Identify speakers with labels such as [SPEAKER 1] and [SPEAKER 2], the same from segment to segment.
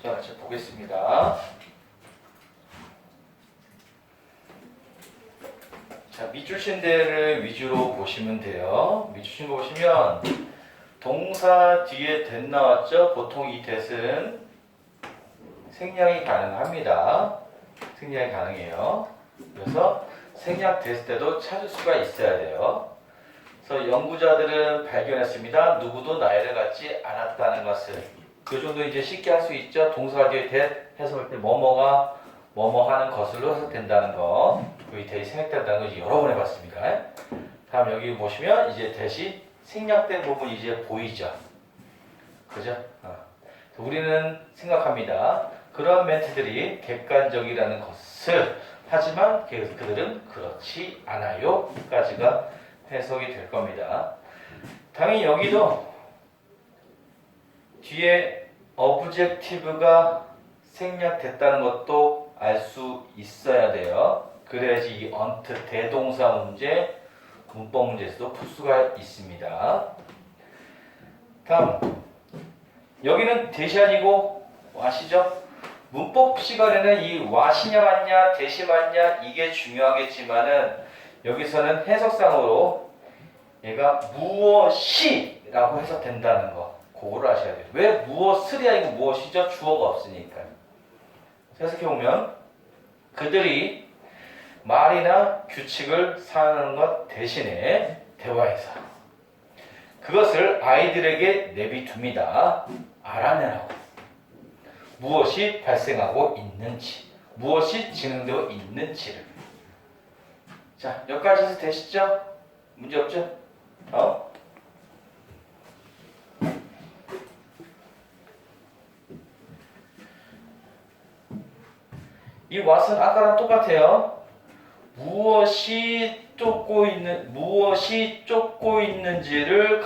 [SPEAKER 1] 자, 같이 보겠습니다. 자, 밑줄 데를 위주로 보시면 돼요. 밑줄 거 보시면 동사 뒤에 that 나왔죠? 보통 이 that은 생략이 가능합니다. 생략이 가능해요. 그래서 생략 됐을 때도 찾을 수가 있어야 돼요. 그래서 연구자들은 발견했습니다. 누구도 나이를 갖지 않았다는 것을. 그 정도 이제 쉽게 할 수 있죠. 동사 뒤에 that 해석할 때 뭐뭐가 뭐뭐 하는 것으로 해석된다는 거. 이 that이 생략된다는 거 이제 여러 번 해봤습니다. 다음 여기 보시면 이제 that이 생략된 부분이 이제 보이죠. 그죠? 우리는 생각합니다. 그런 멘트들이 객관적이라는 것을, 하지만 그들은 그렇지 않아요 까지가 해석이 될 겁니다. 당연히 여기도 뒤에 objective가 생략됐다는 것도 알 수 있어야 돼요. 그래야지 이 언트 대동사 문제, 문법 문제에서도 풀 수가 있습니다. 다음 여기는 대시 아니고 와시죠? 문법 시간에는 이 와시냐 맞냐 대시 맞냐 이게 중요하겠지만은 여기서는 해석상으로 얘가 무엇이 라고 해석된다는 거 그거를 아셔야 돼요. 왜 무엇을이 아니고 무엇이죠? 주어가 없으니까. 해석해보면 그들이 말이나 규칙을 사용하는 것 대신에 대화에서 그것을 아이들에게 내비둡니다. 알아내라고. 무엇이 발생하고 있는지, 무엇이 진행되고 있는지를. 자, 여기까지 해서 되시죠? 문제 없죠? 이 what은 아까랑 똑같아요. 무엇이 쫓고 있는지를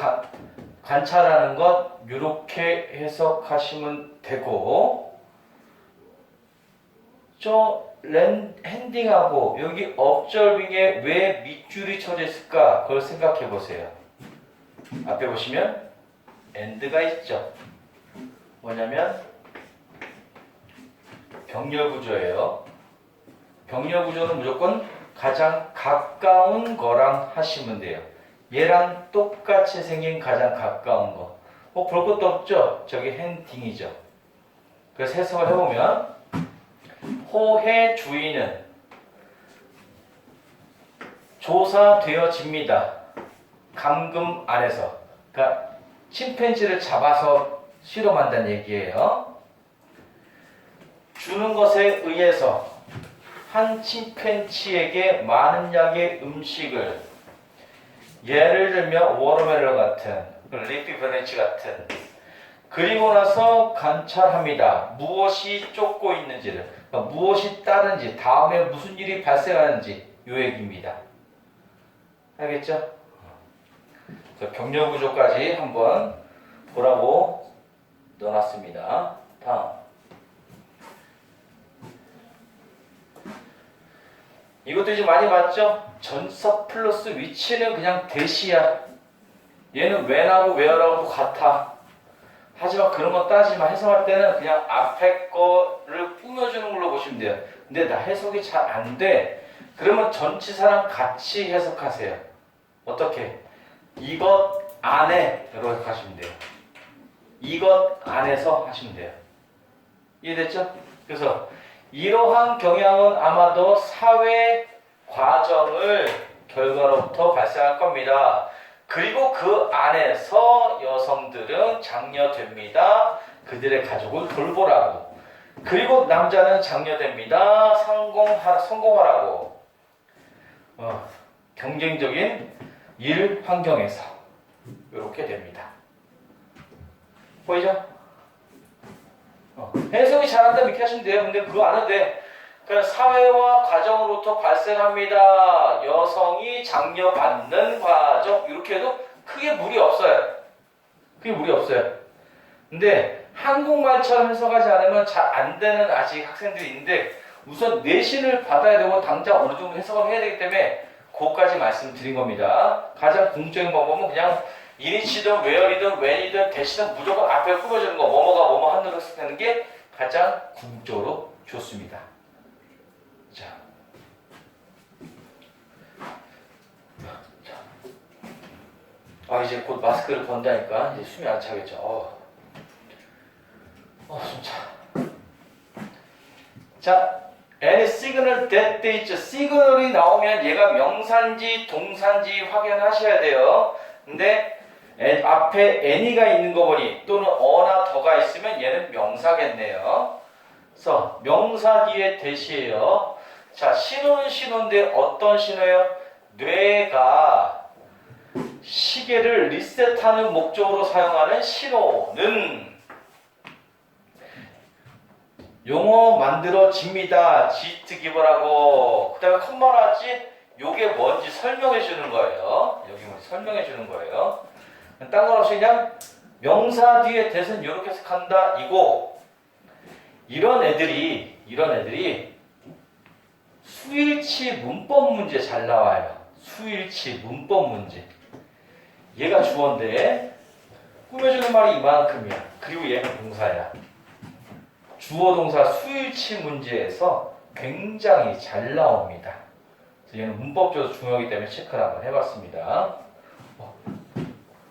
[SPEAKER 1] 관찰하는 것, 이렇게 해석하시면 되고, 핸딩하고 여기 observing에 왜 밑줄이 쳐져 있을까? 그걸 생각해 보세요. 앞에 보시면 and가 있죠. 뭐냐면 병렬 구조예요. 병렬 구조는 무조건 가장 가까운 거랑 하시면 돼요. 얘랑 똑같이 생긴 가장 가까운 거. 뭐 볼 것도 없죠? 저게 핸딩이죠. 그래서 해석을 해보면 호의 주인은 조사되어집니다. 감금 안에서. 그러니까 침팬지를 잡아서 실험한다는 얘기예요. 주는 것에 의해서 한 침팬지에게 많은 양의 음식을, 예를 들면 워터멜론 같은, 리피 브랜치 같은, 그리고 나서 관찰합니다. 무엇이 쫓고 있는지를, 그러니까 무엇이 따른지, 다음에 무슨 일이 발생하는지 이 얘기입니다. 알겠죠? 그래서 병렬 구조까지 한번 보라고 넣어놨습니다. 다음. 이것도 이제 많이 봤죠? 전사 플러스 위치는 그냥 대시야. 얘는 when하고 where하고 같아. 하지만 그런 거 따지만 해석할 때는 그냥 앞에 거를 꾸며주는 걸로 보시면 돼요. 근데 나 해석이 잘 안 돼. 그러면 전치사랑 같이 해석하세요. 어떻게? 이것 안에 이렇게 해석하시면 돼요. 이것 안에서 하시면 돼요. 이해됐죠? 그래서 이러한 경향은 아마도 사회 과정을 결과로부터 발생할 겁니다. 그리고 그 안에서 여성들은 장려됩니다. 그들의 가족을 돌보라고. 그리고 남자는 장려됩니다. 성공하라고. 경쟁적인 일 환경에서 이렇게 됩니다. 보이죠? 해석이 잘한다면 이렇게 하시면 돼요. 근데 그거 안 해도 돼. 그러니까 사회와 과정으로부터 발생합니다. 여성이 장려받는 과정. 이렇게 해도 크게 무리 없어요. 크게 무리 없어요. 근데 한국말처럼 해석하지 않으면 잘 안 되는 아직 학생들이 있는데 우선 내신을 받아야 되고 당장 어느 정도 해석을 해야 되기 때문에 그것까지 말씀드린 겁니다. 가장 궁극적인 방법은 그냥 이니치든 웨어이든 웬이든 대시든 무조건 앞에 꾸며주는 거, 뭐뭐가 뭐뭐 한다고 했을 때는 게 가장 궁극적으로 좋습니다. 자, 이제 곧 마스크를 건다니까 이제 숨이 안 차겠죠. 숨 차. 자, any signal that there is signal이 나오면 얘가 명사인지 동사인지 확인하셔야 돼요. 근데 앞에 any가 있는 거 보니 또는 어나 더가 있으면 얘는 명사겠네요. 그래서 명사 뒤에 대시예요. 자, 신호는 신호인데 어떤 신호예요? 뇌가 시계를 리셋하는 목적으로 사용하는 신호는 용어 만들어집니다. 지트 기버라고. 그 다음에 컴마 나왔지? 요게 뭔지 설명해 주는 거예요. 여기 뭔지 설명해 주는 거예요. 딴 건 없이 그냥 명사 뒤에 대신 이렇게 해석한다 이고, 이런 애들이 수일치 문법 문제 잘 나와요. 수일치 문법 문제. 얘가 주어인데 꾸며주는 말이 이만큼이야. 그리고 얘는 동사야. 주어 동사 수일치 문제에서 굉장히 잘 나옵니다. 그래서 얘는 문법적으로 중요하기 때문에 체크를 한번 해봤습니다.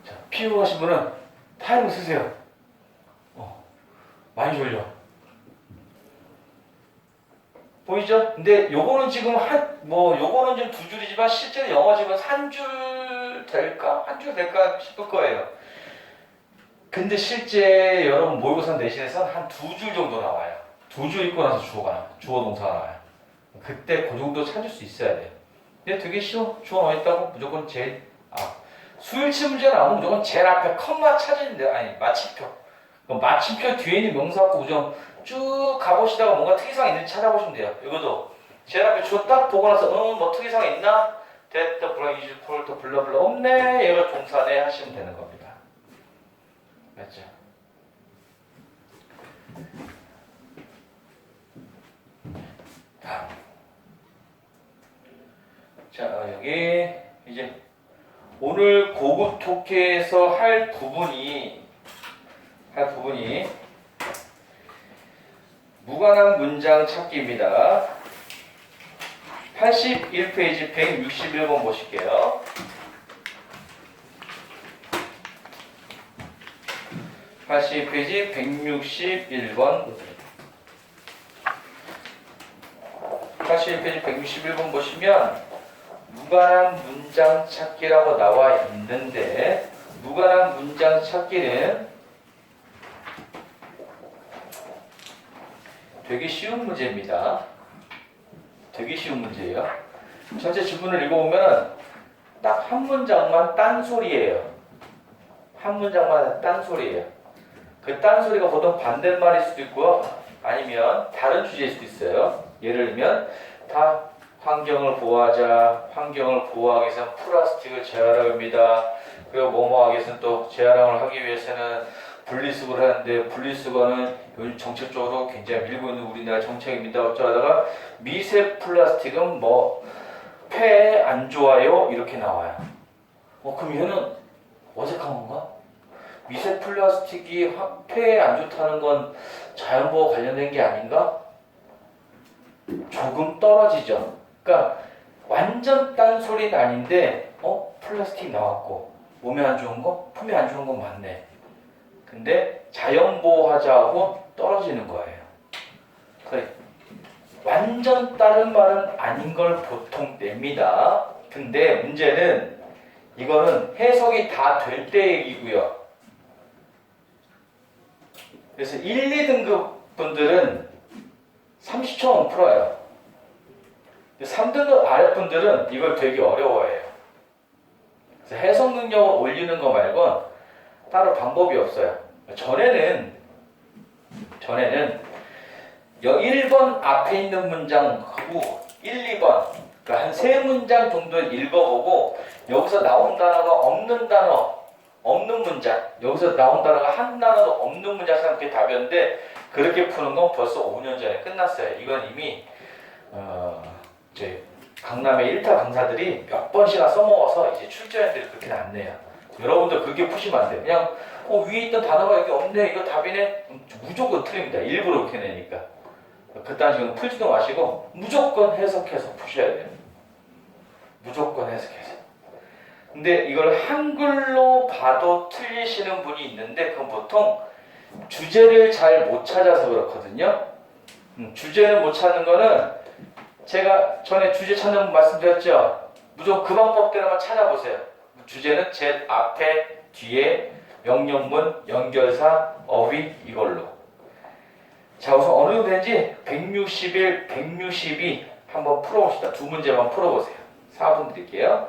[SPEAKER 1] 자, 피곤하신 분은 타임을 쓰세요. 많이 졸려. 보이죠? 근데 요거는 지금 요거는 좀 두 줄이지만 실제로 영어 지금 한 줄 될까 싶을 거예요. 근데 실제 여러분 모의고사 내신에서는 한 두 줄 정도 나와요. 두 줄 읽고 나서 주어 동사가 나와요. 그때 그 정도 찾을 수 있어야 돼요. 근데 되게 쉬워. 주어 나와 있다고 무조건 수일치 문제 나오면 무조건 제일 앞에 컴마 찾으면 돼요. 아니, 마침표. 마침표 뒤에 있는 명사 갖고 우정 쭉 가보시다가 뭔가 특이사항 있는지 찾아보시면 돼요. 이것도 제일 앞에 주어 딱 보고 나서 뭐 특이사항 있나? 됐다, 브라이즈 폴더 블러블러 없네. 얘가 동사네 하시면 되는 겁니다. 맞죠? 다음. 자, 여기 이제 오늘 고급 독해에서 할 부분이 무관한 문장 찾기입니다. 81페이지 161번 보실게요. 82페이지 161번 81페이지 161번 보시면 무관한 문장 찾기라고 나와 있는데, 무관한 문장 찾기는 되게 쉬운 문제입니다. 되게 쉬운 문제예요. 전체 지문을 읽어보면 딱 한 문장만 딴소리예요. 한 문장만 딴소리예요. 그 딴소리가 보통 반대말일 수도 있고요. 아니면 다른 주제일 수도 있어요. 예를 들면 다 환경을 보호하자. 환경을 보호하기 위해서는 플라스틱을 재활용해야 합니다. 그리고 뭐뭐 하기 위해서는 또 재활용을 하기 위해서는 분리수거를 하는데 분리수거는 요즘 정책적으로 굉장히 밀고 있는 우리나라 정책입니다. 어쩌다가 미세 플라스틱은 뭐 폐에 안 좋아요 이렇게 나와요. 그럼 얘는 어색한 건가? 미세 플라스틱이 폐에 안 좋다는 건 자연보호 관련된 게 아닌가? 조금 떨어지죠. 그러니까 완전 딴소리는 아닌데 플라스틱 나왔고 몸에 안 좋은 거, 품에 안 좋은 건 맞네. 근데 자연보호하자고 떨어지는 거예요. 그러니까 완전 다른 말은 아닌 걸 보통 냅니다. 근데 문제는 이거는 해석이 다 될 때 얘기고요. 그래서 1, 2등급 분들은 30초만 풀어요. 3등급 아랫분들은 이걸 되게 어려워해요. 그래서 해석 능력을 올리는 거 말곤 따로 방법이 없어요. 전에는 1번 앞에 있는 문장하고 1, 2번 그러니까 한 3문장 정도 읽어보고 여기서 나온 단어가 없는 문장, 여기서 나온 단어가 한 단어도 없는 문장 생각하면 그게 답이었는데 그렇게 푸는 건 벌써 5년 전에 끝났어요. 이건 이미 이제 강남의 1타 강사들이 몇 번씩이나 써먹어서 이제 출제자들이 그렇게 안 내요. 여러분들 그렇게 푸시면 안 돼요. 그냥 위에 있던 단어가 여기 없네. 이거 답이네. 무조건 틀립니다. 일부러 이렇게 내니까. 그딴 식으로 풀지도 마시고 무조건 해석해서 푸셔야 돼요. 무조건 해석해서. 근데 이걸 한글로 봐도 틀리시는 분이 있는데 그건 보통 주제를 잘 못 찾아서 그렇거든요. 주제를 못 찾는 거는 제가 전에 주제 찾는 분 말씀드렸죠. 무조건 그 방법대로만 찾아보세요. 주제는 제 앞에 뒤에 명령문, 연결사, 어휘 이걸로. 자, 우선 어느 정도 되는지 161, 162 한번 풀어봅시다. 두 문제만 풀어보세요. 4분 드릴게요.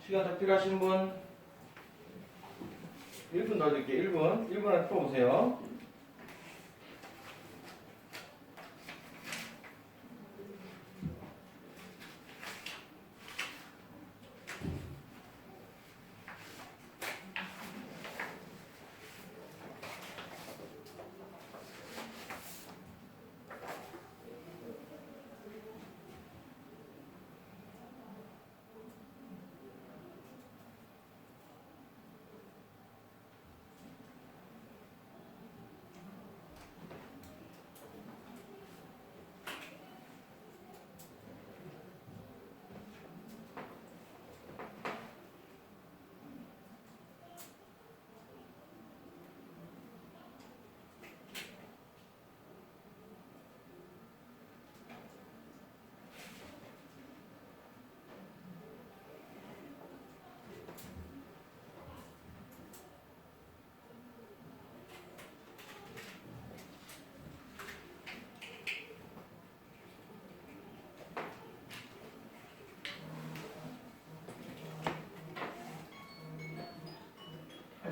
[SPEAKER 1] 시간 더 필요하신 분 1분 넣어드릴게요. 1분 안에 풀어보세요.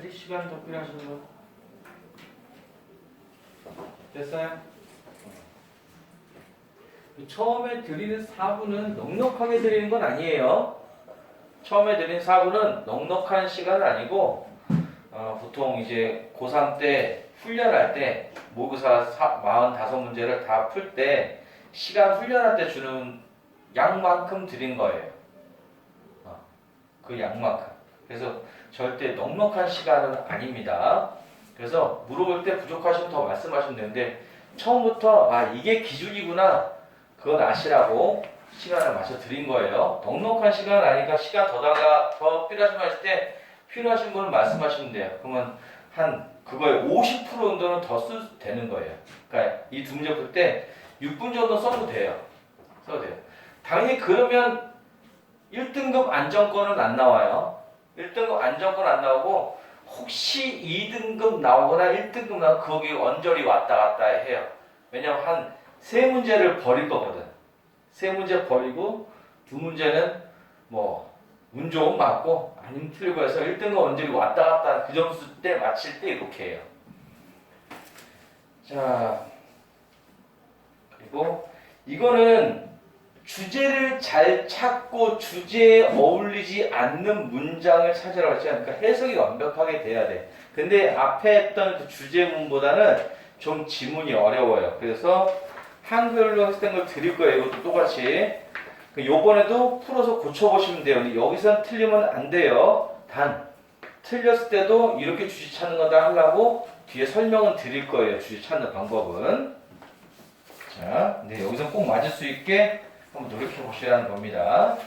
[SPEAKER 1] 아직 시간 더 필요하신 분? 됐어요? 처음에 드리는 4분은 넉넉하게 드리는 건 아니에요. 처음에 드리는 4분은 넉넉한 시간은 아니고 보통 이제 고3 때 훈련할 때 모의고사 45문제를 다 풀 때 시간 훈련할 때 주는 양만큼 드린 거예요. 그 양만큼. 그래서 절대 넉넉한 시간은 아닙니다. 그래서 물어볼 때 부족하시면 더 말씀하시면 되는데 처음부터 이게 기준이구나 그건 아시라고 시간을 맞춰 드린 거예요. 넉넉한 시간은 아니니까 시간 더 필요하신 분 있을 때 필요하신 분은 말씀하시면 돼요. 그러면 그거의 50% 정도는 더 써도 되는 거예요. 그러니까 이 두 문제 풀 때 6분 정도 써도 돼요. 당연히 그러면 1등급 안정권은 안 나와요. 1등급 안정권 안 나오고 혹시 2등급 나오거나 1등급 나오고 거기 언저리 왔다 갔다 해요. 왜냐면 한 3문제를 버릴 거거든. 3문제 버리고 2문제는 운 좋으면 맞고 아니면 틀리고 해서 1등급 언저리 왔다 갔다 그 점수 때 맞힐 때 이렇게 해요. 자, 그리고 이거는 주제를 잘 찾고 주제에 어울리지 않는 문장을 찾으라고 했잖아요. 그러니까 해석이 완벽하게 돼야 돼. 근데 앞에 했던 그 주제문보다는 좀 지문이 어려워요. 그래서 한글로 해석된 걸 드릴 거예요. 이것도 똑같이. 요번에도 풀어서 고쳐보시면 돼요. 근데 여기선 틀리면 안 돼요. 단, 틀렸을 때도 이렇게 주제 찾는 거다 하려고 뒤에 설명은 드릴 거예요. 주제 찾는 방법은. 자, 네, 여기서 꼭 맞을 수 있게 한번 노력해 보시라는 겁니다.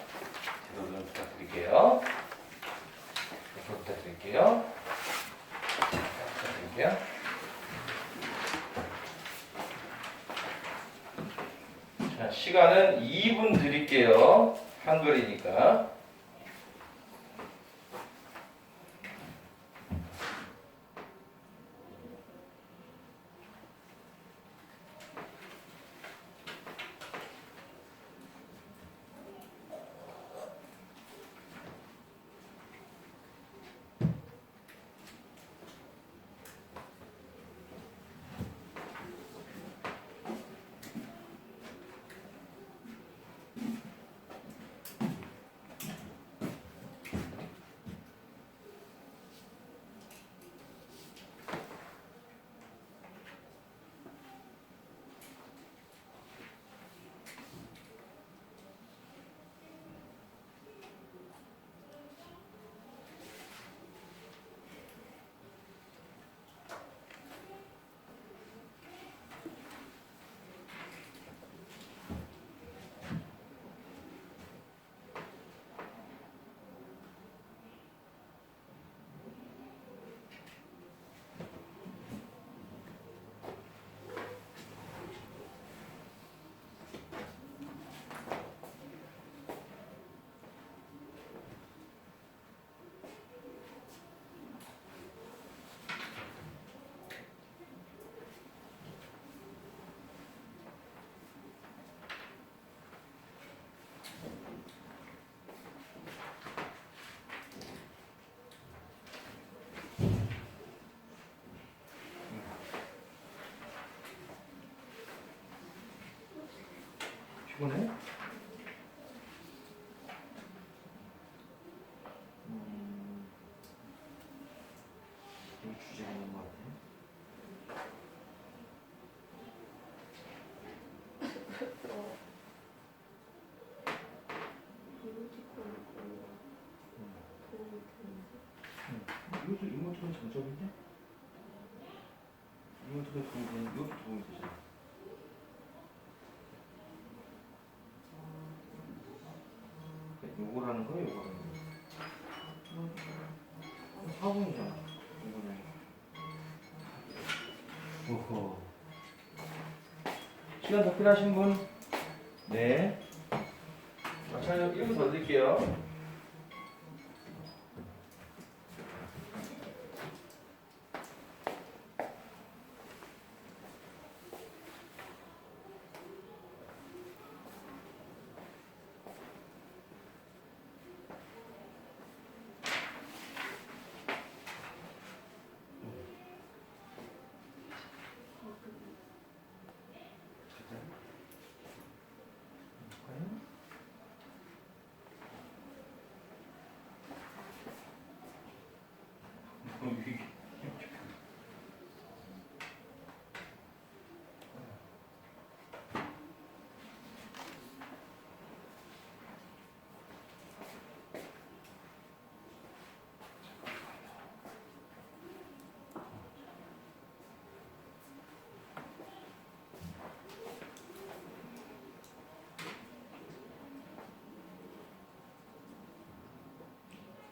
[SPEAKER 1] 제대로 좀 부탁드릴게요. 부탁드릴게요. 자, 시간은 2분 드릴게요. 한글이니까. 피곤해? 이 주제가 있는 것 같아. 이것도 이모티콘 장점인데? 이모티콘 도움이 되는, 이것도 도움이 되잖아. 요거라는 거예요, 요거라는 거. 4분이잖아, 이거는. 오호. 시간 더 필요하신 분? 네. 자, 1분 더 드릴게요.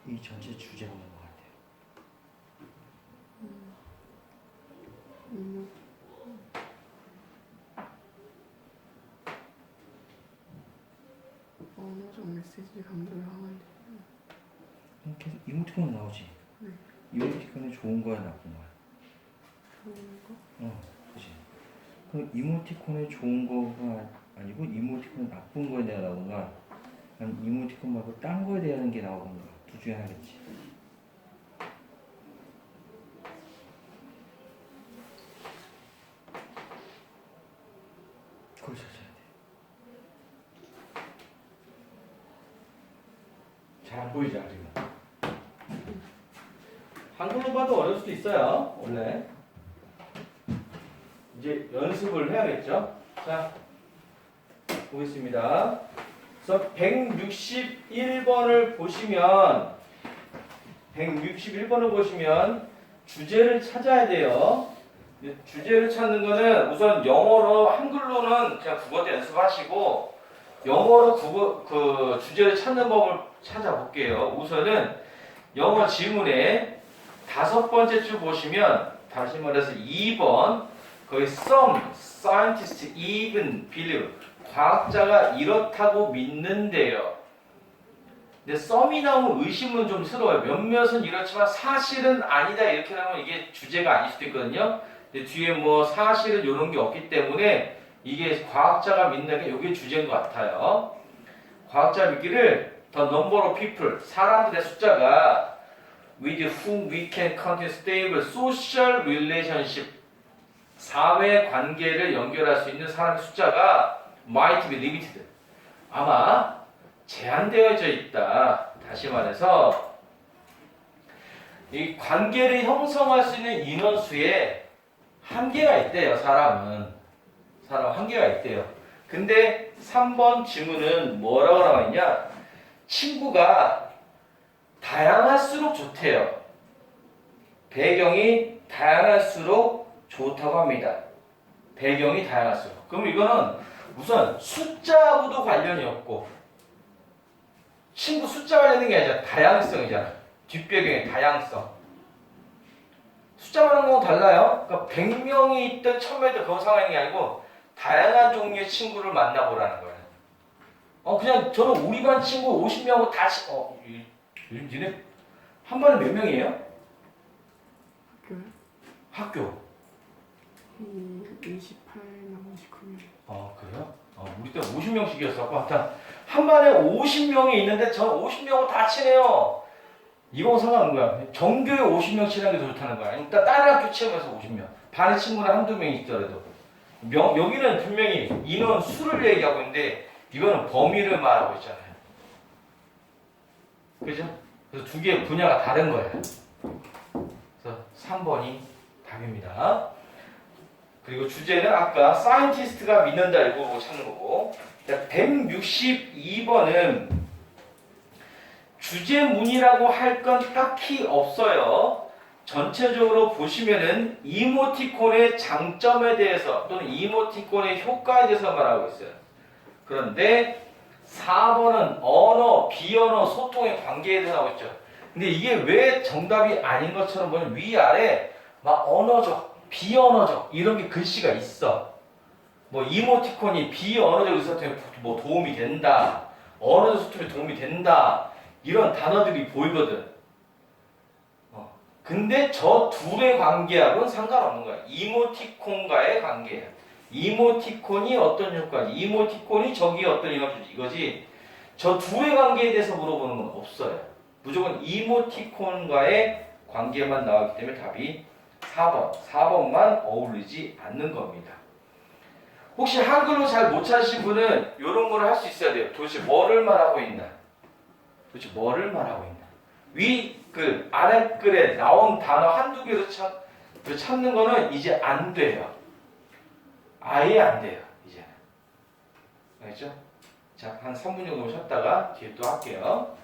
[SPEAKER 1] 이 전체 주제가 뭔 것 같아요?
[SPEAKER 2] 언어적 메시지 감정을 하는
[SPEAKER 1] 계속 이모티콘 나오지?
[SPEAKER 2] 네.
[SPEAKER 1] 이모티콘이 좋은 거야 나쁜 거야?
[SPEAKER 2] 좋은 거?
[SPEAKER 1] 그지. 그럼 이모티콘이 좋은 거가 아니고 이모티콘이 나쁜 거에 대해 나오는가? 아니면 이모티콘 말고 딴 거에 대한 게 나오는가? 둘 중에 하나겠지. 그걸 찾아야 돼. 잘 안 보이지 지금? 한글로 봐도 어려울 수도 있어요. 원래. 이제 연습을 해야겠죠? 자, 보겠습니다. 그래서 161번을 보시면 주제를 찾아야 돼요. 주제를 찾는 거는 우선 영어로 한글로는 그냥 국어 때 연습하시고 영어로 그 주제를 찾는 법을 찾아볼게요. 우선은 영어 지문에 5번째 줄 보시면 다시 말해서 2번 거기 some scientists even believe 과학자가 이렇다고 믿는데요. 근데 some이 나오면 의심은 좀 스러워요. 몇몇은 이렇지만 사실은 아니다 이렇게 나오면 이게 주제가 아닐 수도 있거든요. 근데 뒤에 뭐 사실은 이런 게 없기 때문에 이게 과학자가 믿는 게 이게 주제인 것 같아요. 과학자 믿기를 the number of people 사람들의 숫자가 with whom we can continue stable social relationship 사회 관계를 연결할 수 있는 사람의 숫자가 might be limited 아마 제한되어져 있다. 다시 말해서 이 관계를 형성할 수 있는 인원수에 한계가 있대요. 사람 한계가 있대요. 근데 3번 질문은 뭐라고 나와 있냐? 친구가 다양할수록 좋대요. 배경이 다양할수록 좋다고 합니다. 배경이 다양할수록. 그럼 이거는 우선 숫자하고도 관련이 없고 친구 숫자 관련된 게 아니라 다양성이잖아. 뒷배경의 다양성. 숫자 많은 건 달라요. 그러니까 100명이 있든 1000명이 있든 그런 상황이 아니고 다양한 종류의 친구를 만나보라는 거예요. 그냥 저는 우리 반 친구 50명하고 다 요즘 니네 한 반에 몇 명이에요? 학교?
[SPEAKER 2] 28명, 29명.
[SPEAKER 1] 그래요? 우리 때 50명씩이었어. 한 반에 50명이 있는데 저는 50명하고 다 친해요. 이건 상관없는 거야. 전교에 50명 친한 게 더 좋다는 거야. 일단 다른 학교 치면서 50명. 반에 친구는 한두 명 있더라도. 여기는 분명히 인원 수를 얘기하고 있는데 이거는 범위를 말하고 있잖아요. 그죠? 그래서 두 개의 분야가 다른 거예요. 그래서 3번이 답입니다. 그리고 주제는 아까 사이언티스트가 믿는다 이거 찾는 거고. 162번은 주제문이라고 할 건 딱히 없어요. 전체적으로 보시면은 이모티콘의 장점에 대해서 또는 이모티콘의 효과에 대해서 말하고 있어요. 그런데 4번은 언어, 비언어, 소통의 관계에 대해서 나오고 있죠. 근데 이게 왜 정답이 아닌 것처럼 보면 위아래 막 언어적, 비언어적 이런 게 글씨가 있어. 뭐 이모티콘이 비언어적 의사소통에 뭐 도움이 된다. 언어적 소통에 도움이 된다. 이런 단어들이 보이거든. 근데 저 둘의 관계하고는 상관없는 거야. 이모티콘과의 관계야. 이모티콘이 어떤 효과지? 이모티콘이 저기에 어떤 영향을 주지? 이거지. 저 둘의 관계에 대해서 물어보는 건 없어요. 무조건 이모티콘과의 관계만 나왔기 때문에 답이 4번. 4번만 어울리지 않는 겁니다. 혹시 한글로 잘 못 찾으신 분은 이런 거를 할 수 있어야 돼요. 도대체 뭐를 말하고 있나? 글, 아래 글에 나온 단어 한두 개로 찾는 거는 이제 안 돼요. 아예 안 돼요. 이제는. 알겠죠? 자, 한 3분 정도 쉬었다가 뒤에 또 할게요.